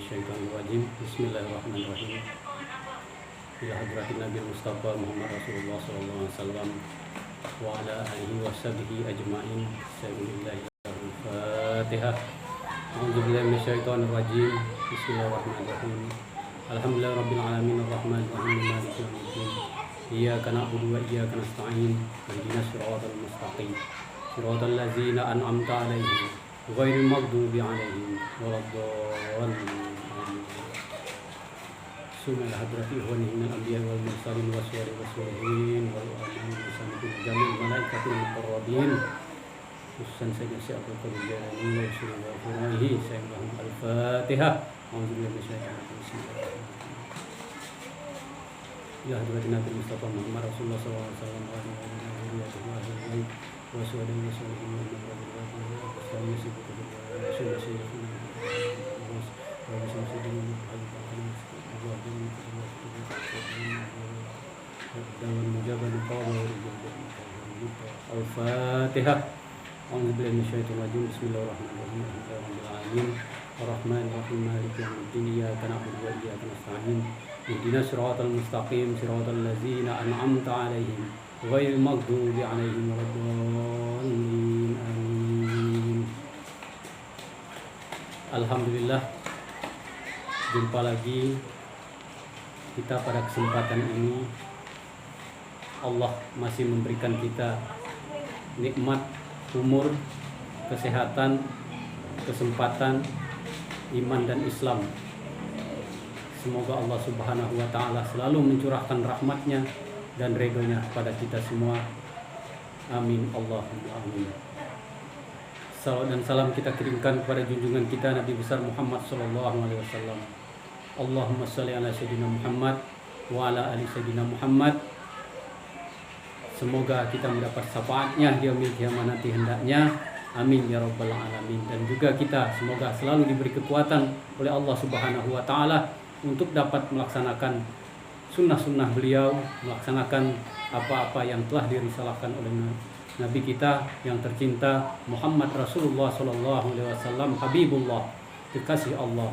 minasyaitonirrajim. Bismillahirrahmanirrahim. Ila hadratin Nabi Mustafa Muhammad Rasulullah sallallahu alaihi wasallam wa ala alihi wa sahbihi ajma'in. Bismillahirrahmanirrahim. A'udzubillahi minasyaitonirrajim. Bismillahirrahmanirrahim. Alhamdulillahirabbil alamin arrahmanir rahim maliki yaumiddin. Iyyaka na'budu wa iyyaka nasta'in. Ihdinas siratal mustaqim. Siratal ladzina an'amta 'alaihim ghairil maghdubi 'alaihim waladdallin. Sunnah hadrati ikhwani minal anbiya wal mursalin wasyari wasyarihin wal alamin wasannatin jamil malaikatil muqarrabin. Khususan saja siapa kebijakan wa syurga furaihi sayyidahum al-fatihah. A'udzubillahi minasyaitonir rajim. Ya hadratin Nabi Mustafa Muhammad Rasulullah sallallahu alaihi wasallam wa ala alihi wa sahbihi wa sahbihi wa sallam wa Al-Fatihah. A'udzubillahi minasyaitonir rajim. Bismillahirrahmanirrahim. Alhamdulillahirabbil alamin arrahmanir rahim maliki yaumiddin. Iyyaka na'budu wa iyyaka nasta'in. Ihdinas siratal mustaqim siratal ladzina an'amta 'alaihim ghairil maghdubi 'alaihim waladdallin. Amin. Alhamdulillah, jumpa lagi kita pada kesempatan ini. Allah masih memberikan kita nikmat umur, kesehatan, kesempatan, iman dan Islam. Semoga Allah Subhanahu wa ta'ala selalu mencurahkan rahmatnya dan ridhonya pada kita semua. Amin Allahumma amin. Salawat dan salam kita kirimkan kepada junjungan kita Nabi besar Muhammad sallallahu alaihi wasallam. Allahumma shalli ala sayyidina Muhammad wa ala ali sayyidina Muhammad. Semoga kita mendapat syafaatnya di yaumil qiyamah nanti hendaknya. Amin ya rabbal alamin. Dan juga kita semoga selalu diberi kekuatan oleh Allah Subhanahu wa ta'ala untuk dapat melaksanakan sunnah-sunnah beliau, melaksanakan apa-apa yang telah dirisalahkan oleh Nabi kita yang tercinta Muhammad Rasulullah sallallahu alaihi wasallam, Habibullah, kekasih Allah,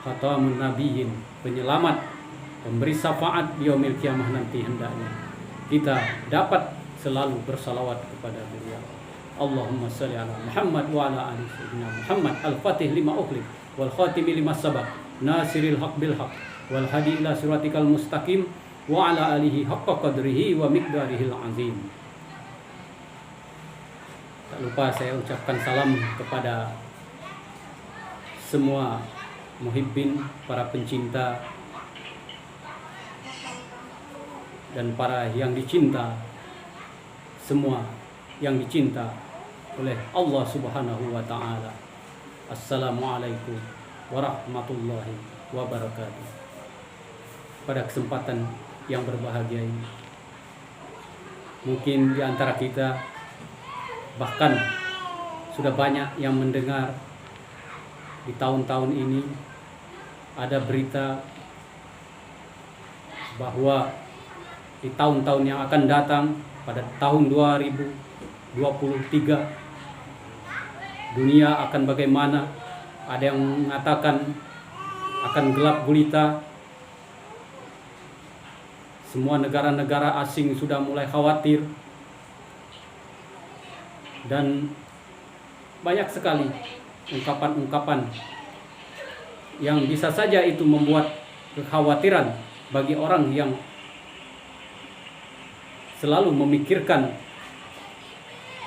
khatamun nabiyyin, penyelamat, pemberi syafaat di yaumil qiyamah nanti hendaknya kita dapat selalu bersalawat kepada beliau. Allahumma shalli ala Muhammad wa ala ali sayyidina Muhammad al-fatih lima ughliq wal khatimi lima sabaq nasiril haq bil haq wal hadi ila siratikal mustaqim wa ala alihi haqqa qadrihi wa miqdarihil azim. Tak lupa saya ucapkan salam kepada semua muhibbin, para pencinta dan para yang dicinta, semua yang dicinta oleh Allah Subhanahu wa ta'ala. Assalamualaikum warahmatullahi wabarakatuh. Pada kesempatan yang berbahagia ini, mungkin di antara kita bahkan sudah banyak yang mendengar di tahun-tahun ini ada berita bahwa di tahun-tahun yang akan datang, pada tahun 2023, dunia akan bagaimana. Ada yang mengatakan akan gelap gulita. Semua negara-negara asing sudah mulai khawatir. Dan banyak sekali ungkapan-ungkapan yang bisa saja itu membuat kekhawatiran bagi orang yang selalu memikirkan,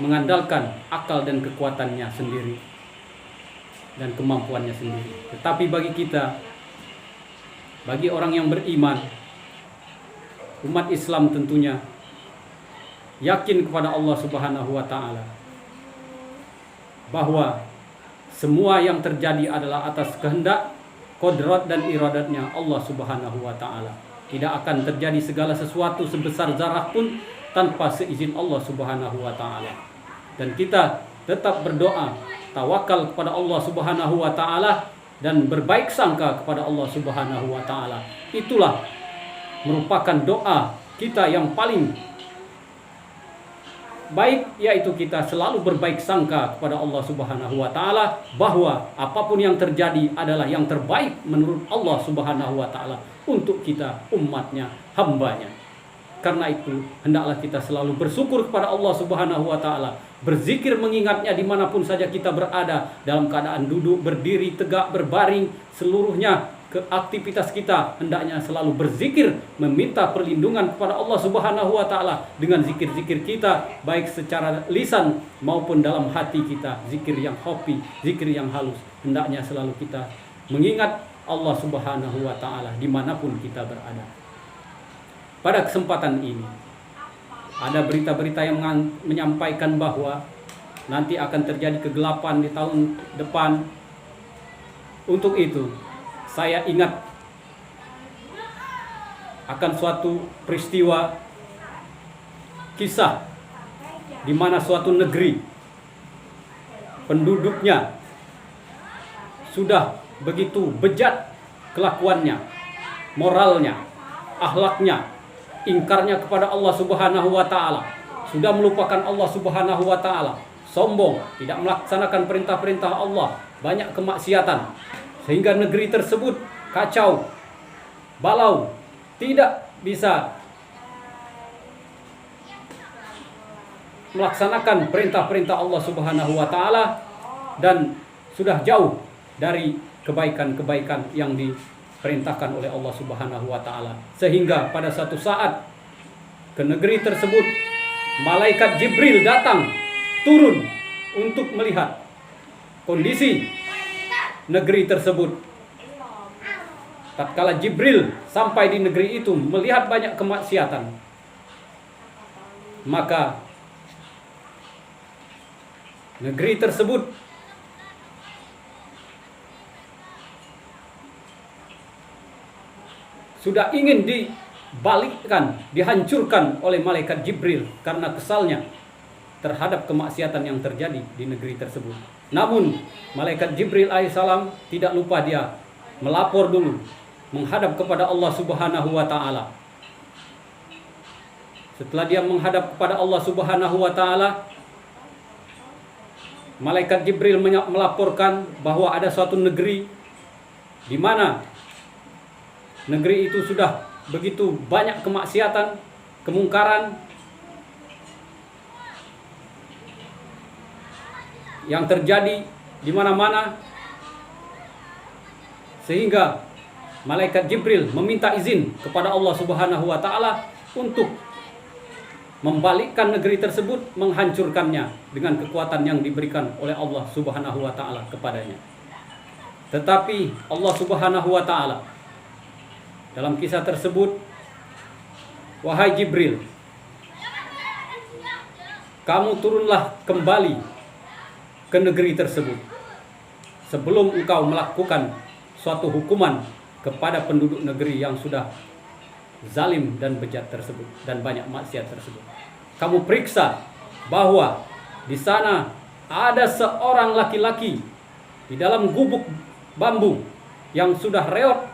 mengandalkan akal dan kekuatannya sendiri dan kemampuannya sendiri. Tetapi bagi kita, bagi orang yang beriman, umat Islam tentunya yakin kepada Allah Subhanahu wa ta'ala bahwa semua yang terjadi adalah atas kehendak, kodrat dan iradatnya Allah Subhanahu wa ta'ala. Tidak akan terjadi segala sesuatu sebesar zarah pun tanpa seizin Allah Subhanahu wa ta'ala. Dan kita tetap berdoa, tawakal kepada Allah Subhanahu wa ta'ala dan berbaik sangka kepada Allah Subhanahu wa ta'ala. Itulah merupakan doa kita yang paling baik, yaitu kita selalu berbaik sangka kepada Allah Subhanahu wa taala bahwa apapun yang terjadi adalah yang terbaik menurut Allah Subhanahu wa taala untuk kita, umatnya, hambanya. Karena itu hendaklah kita selalu bersyukur kepada Allah Subhanahu wa taala, berzikir mengingatnya dimanapun saja kita berada, dalam keadaan duduk, berdiri, tegak, berbaring, seluruhnya ke aktivitas kita hendaknya selalu berzikir, meminta perlindungan kepada Allah Subhanahu wa taala dengan zikir-zikir kita, baik secara lisan maupun dalam hati kita, zikir yang khafi, zikir yang halus. Hendaknya selalu kita mengingat Allah Subhanahu wa taala dimanapun kita berada. Pada kesempatan ini ada berita-berita yang menyampaikan bahwa nanti akan terjadi kegelapan di tahun depan. Untuk itu saya ingat akan suatu peristiwa kisah di mana suatu negeri penduduknya sudah begitu bejat kelakuannya, moralnya, akhlaknya, ingkarnya kepada Allah Subhanahu wa taala, sudah melupakan Allah Subhanahu wa taala, sombong, tidak melaksanakan perintah-perintah Allah, banyak kemaksiatan, sehingga negeri tersebut kacau, balau, tidak bisa melaksanakan perintah-perintah Allah Subhanahu wa taala dan sudah jauh dari kebaikan-kebaikan yang diperintahkan oleh Allah Subhanahu wa taala. Sehingga pada suatu saat ke negeri tersebut malaikat Jibril datang turun untuk melihat kondisi negeri tersebut. Tatkala Jibril sampai di negeri itu melihat banyak kemaksiatan, maka negeri tersebut sudah ingin dibalikkan, dihancurkan oleh malaikat Jibril karena kesalnya terhadap kemaksiatan yang terjadi di negeri tersebut. Namun malaikat Jibril alaihissalam tidak lupa, dia melapor dulu, menghadap kepada Allah Subhanahu wa taala. Setelah dia menghadap kepada Allah Subhanahu wa taala, malaikat Jibril melaporkan bahwa ada suatu negeri di mana negeri itu sudah begitu banyak kemaksiatan, kemungkaran yang terjadi di mana-mana, sehingga malaikat Jibril meminta izin kepada Allah Subhanahu wa taala untuk membalikkan negeri tersebut, menghancurkannya dengan kekuatan yang diberikan oleh Allah Subhanahu wa taala kepadanya. Tetapi Allah Subhanahu wa taala dalam kisah tersebut, wahai Jibril, kamu turunlah kembali ke negeri tersebut sebelum engkau melakukan suatu hukuman kepada penduduk negeri yang sudah zalim dan bejat tersebut dan banyak maksiat tersebut. Kamu periksa bahwa di sana ada seorang laki-laki di dalam gubuk bambu yang sudah reot.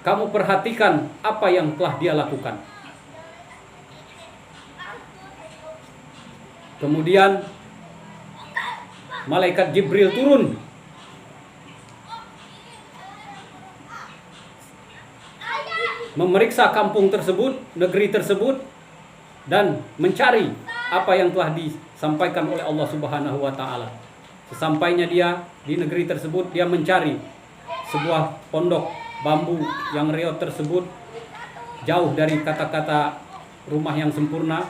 Kamu perhatikan apa yang telah dia lakukan. Kemudian malaikat Jibril turun memeriksa kampung tersebut, negeri tersebut, dan mencari apa yang telah disampaikan oleh Allah Subhanahu wa taala. Sesampainya dia di negeri tersebut, dia mencari sebuah pondok bambu yang reot tersebut, jauh dari kata-kata rumah yang sempurna.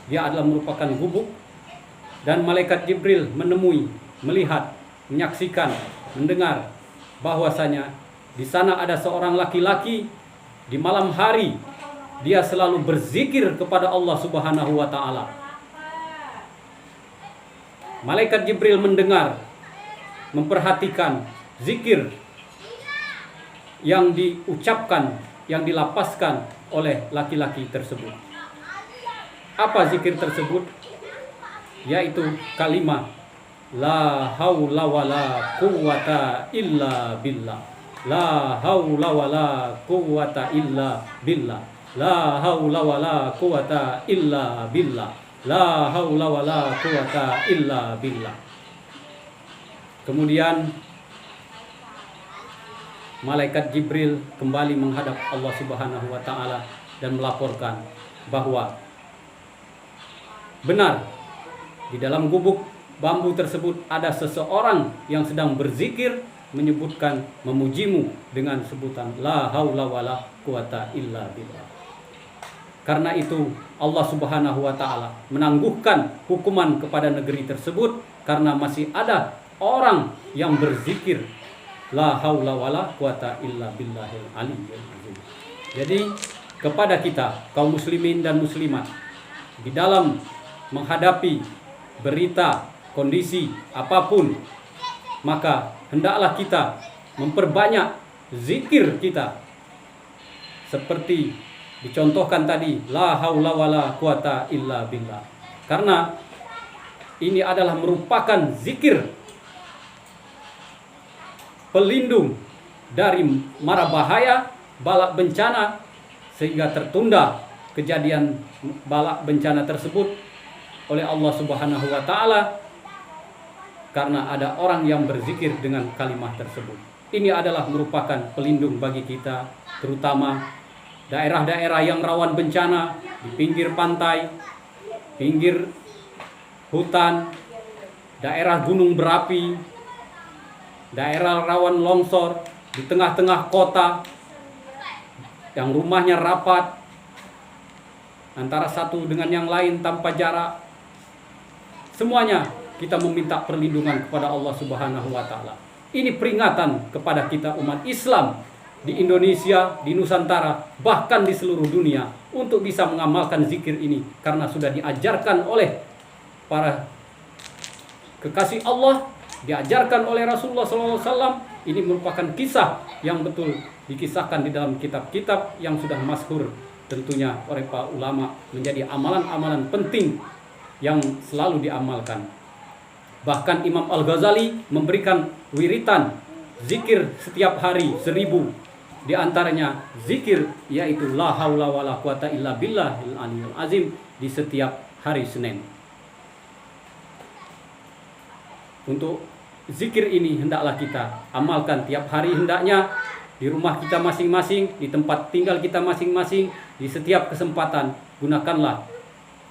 Dia adalah merupakan gubuk, dan malaikat Jibril menemui, melihat, menyaksikan, mendengar bahwasanya di sana ada seorang laki-laki. Di malam hari dia selalu berzikir kepada Allah Subhanahu wa taala. Malaikat Jibril mendengar, memperhatikan zikir yang diucapkan, yang dilapaskan oleh laki-laki tersebut. Apa zikir tersebut? Yaitu kalimat la haula wala quwwata illa billah. La haula wala quwwata illa billah. La haula wala quwwata illa billah. La haula wala quwata illa billah. Kemudian malaikat Jibril kembali menghadap Allah Subhanahu wa taala dan melaporkan bahwa benar di dalam gubuk bambu tersebut ada seseorang yang sedang berzikir menyebutkan memujimu dengan sebutan la haula wala quwata illa billah. Karena itu Allah Subhanahu wa taala menangguhkan hukuman kepada negeri tersebut karena masih ada orang yang berzikir la haula wala quwata illa billahil aliyyil azim. Jadi kepada kita kaum muslimin dan muslimat di dalam menghadapi berita kondisi apapun, maka hendaklah kita memperbanyak zikir kita seperti dicontohkan tadi la haula wala quwata illa billah. Karena ini adalah merupakan zikir pelindung dari mara bahaya, bala bencana, sehingga tertunda kejadian bala bencana tersebut oleh Allah Subhanahu wa taala karena ada orang yang berzikir dengan kalimat tersebut. Ini adalah merupakan pelindung bagi kita, terutama daerah-daerah yang rawan bencana di pinggir pantai, pinggir hutan, daerah gunung berapi, daerah rawan longsor, di tengah-tengah kota yang rumahnya rapat antara satu dengan yang lain tanpa jarak. Semuanya kita meminta perlindungan kepada Allah Subhanahu wa taala. Ini peringatan kepada kita umat Islam di Indonesia, di Nusantara, bahkan di seluruh dunia untuk bisa mengamalkan zikir ini karena sudah diajarkan oleh para kekasih Allah, diajarkan oleh Rasulullah SAW. Ini merupakan kisah yang betul dikisahkan di dalam kitab-kitab yang sudah masyhur tentunya oleh para ulama, menjadi amalan-amalan penting yang selalu diamalkan. Bahkan Imam Al-Ghazali memberikan wiritan zikir setiap hari 1000. Di antaranya zikir yaitu la haula wala quwata illa billahil aliyyil azim di setiap hari Senin. Untuk zikir ini hendaklah kita amalkan tiap hari, hendaknya di rumah kita masing-masing, di tempat tinggal kita masing-masing, di setiap kesempatan gunakanlah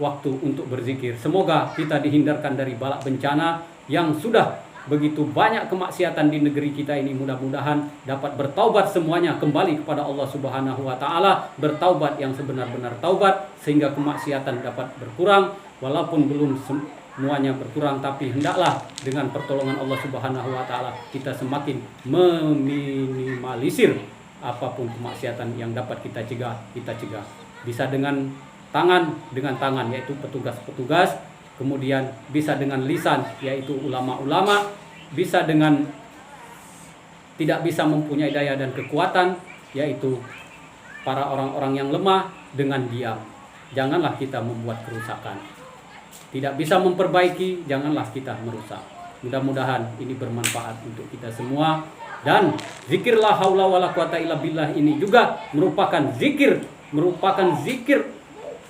waktu untuk berzikir. Semoga kita dihindarkan dari bala bencana yang sudah begitu banyak kemaksiatan di negeri kita ini. Mudah-mudahan dapat bertaubat semuanya kembali kepada Allah Subhanahu wa taala, bertaubat yang sebenar-benar taubat sehingga kemaksiatan dapat berkurang. Walaupun belum semuanya berkurang, tapi hendaklah dengan pertolongan Allah Subhanahu wa taala kita semakin meminimalisir apapun kemaksiatan yang dapat kita cegah. Bisa dengan tangan yaitu petugas-petugas, kemudian bisa dengan lisan yaitu ulama-ulama, bisa dengan tidak bisa mempunyai daya dan kekuatan yaitu para orang-orang yang lemah, dengan diam. Janganlah kita membuat kerusakan. Tidak bisa memperbaiki, janganlah kita merusak. Mudah-mudahan ini bermanfaat untuk kita semua. Dan zikir la haula wala quwata illa billah ini juga merupakan zikir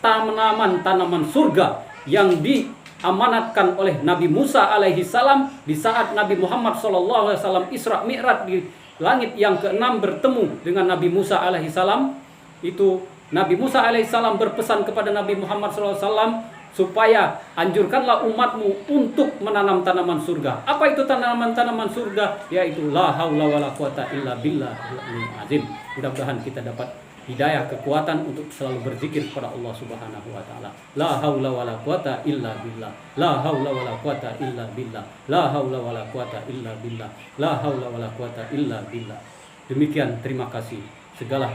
tanaman surga yang diamanatkan oleh Nabi Musa alaihi salam di saat Nabi Muhammad sallallahu alaihi wasallam Isra Mi'raj di langit yang ke-6 bertemu dengan Nabi Musa alaihi salam. Itu Nabi Musa alaihi salam berpesan kepada Nabi Muhammad sallallahu alaihi wasallam supaya anjurkanlah umatmu untuk menanam tanaman surga. Apa itu tanaman-tanaman surga? Yaitu la haula wala quwata illa billahil azim. Mudah-mudahan kita dapat hidayah, kekuatan untuk selalu berzikir kepada Allah Subhanahu wa taala. La haula wala quwata illa billah. La haula wala quwata illa billah. La haula wala quwata illa billah. La haula wala quwata illa billah. Demikian, terima kasih. Segala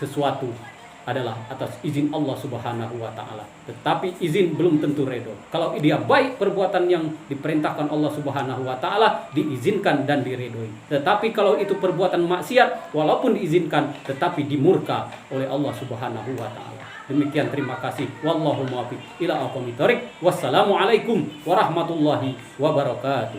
sesuatu adalah atas izin Allah Subhanahu wa taala. Tetapi izin belum tentu redho. Kalau dia baik perbuatan yang diperintahkan Allah Subhanahu wa taala, diizinkan dan diredhoi. Tetapi kalau itu perbuatan maksiat, walaupun diizinkan tetapi dimurka oleh Allah Subhanahu wa taala. Demikian, terima kasih. Wallahu muwaffiq ila aqwamit thoriq. Wassalamualaikum warahmatullahi wabarakatuh.